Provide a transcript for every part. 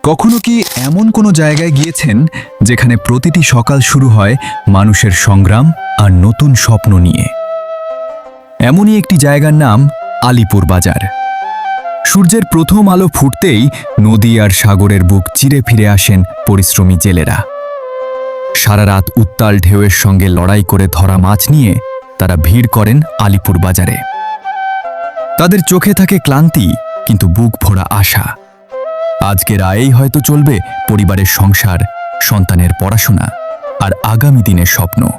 কখনো কি এমন কোনো জায়গায় গিয়েছেন যেখানে প্রতিটি সকাল শুরু হয় মানুষের সংগ্রাম আর নতুন স্বপ্ন নিয়ে? এমনই একটি জায়গার নাম আলিপুর বাজার। সূর্যের প্রথম আলো ফুটতেই নদী আর সাগরের বুক চিরে ফিরে আসেন পরিশ্রমী জেলেরা। সারা রাত উত্তাল ঢেউয়ের সঙ্গে লড়াই করে ধরা মাছ নিয়ে তারা ভিড় করেন আলিপুর বাজারে। তাদের চোখে থাকে ক্লান্তি, কিন্তু বুক ভরা আশা। আজকের আয়েই হয়তো চলবে পরিবারের সংসার, সন্তানের পড়াশোনা আর আগামী দিনের স্বপ্ন।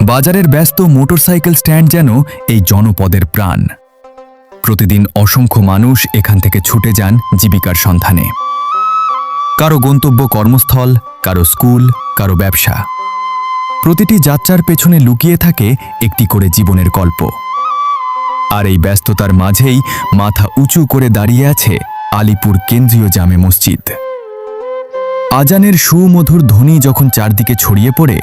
বাজারের ব্যস্ত মোটরসাইকেল স্ট্যান্ড যেন এই জনপদের প্রাণ। প্রতিদিন অসংখ্য মানুষ এখান থেকে ছুটে যান জীবিকার সন্ধানে। কারো গন্তব্য কর্মস্থল, কারো স্কুল, কারো ব্যবসা। প্রতিটি যাত্রার পেছনে লুকিয়ে থাকে একটি করে জীবনের গল্প। আর এই ব্যস্ততার মাঝেই মাথা উঁচু করে দাঁড়িয়ে আছে আলিপুর কেন্দ্রীয় জামে মসজিদ। আজানের সুমধুর ধ্বনি যখন চারদিকে ছড়িয়ে পড়ে,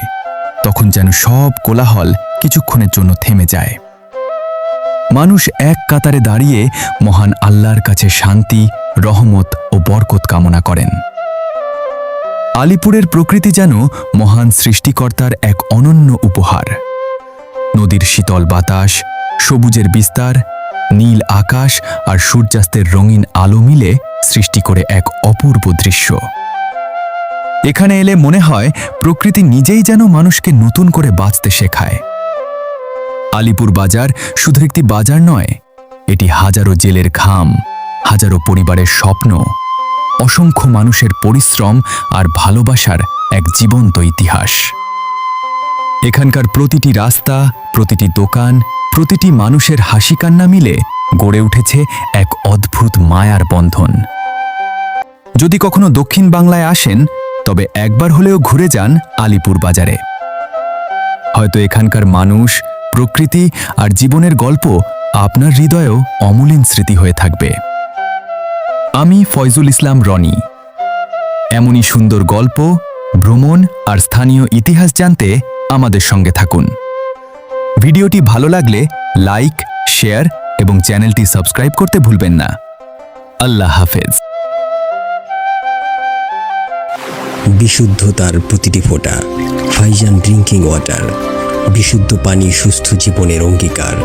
তখন যেন সব কোলাহল কিছুক্ষণের জন্য থেমে যায়। মানুষ এক কাতারে দাঁড়িয়ে মহান আল্লাহর কাছে শান্তি, রহমত ও বরকত কামনা করেন। আলিপুরের প্রকৃতি যেন মহান সৃষ্টিকর্তার এক অনন্য উপহার। নদীর শীতল বাতাস, সবুজের বিস্তার, নীল আকাশ আর সূর্যাস্তের রঙিন আলো মিলে সৃষ্টি করে এক অপূর্ব দৃশ্য। এখানে এলে মনে হয় প্রকৃতি নিজেই যেন মানুষকে নতুন করে বাঁচতে শেখায়। আলিপুর বাজার শুধু একটি বাজার নয়, এটি হাজারো জেলের ঘাম, হাজারো পরিবারের স্বপ্ন, অসংখ্য মানুষের পরিশ্রম আর ভালোবাসার এক জীবন্ত ইতিহাস। এখানকার প্রতিটি রাস্তা, প্রতিটি দোকান, প্রতিটি মানুষের হাসি কান্না মিলে গড়ে উঠেছে এক অদ্ভুত মায়ার বন্ধন। যদি কখনো দক্ষিণ বাংলায় আসেন, তবে একবার হলেও ঘুরে যান আলিপুর বাজারে। হয়তো এখানকার মানুষ, প্রকৃতি আর জীবনের গল্প আপনার হৃদয়েও অমূল্য স্মৃতি হয়ে থাকবে। আমি ফয়জুল ইসলাম রনি। এমনই সুন্দর গল্প, ভ্রমণ আর স্থানীয় ইতিহাস জানতে আমাদের সঙ্গে থাকুন। ভিডিওটি ভালো লাগলে লাইক, শেয়ার এবং চ্যানেলটি সাবস্ক্রাইব করতে ভুলবেন না। আল্লাহ হাফেজ। বিশুদ্ধতার প্রতিটি ফোঁটা, ফাইজান ড্রিঙ্কিং ওয়াটার। বিশুদ্ধ পানি সুস্থ জীবনের অঙ্গীকার।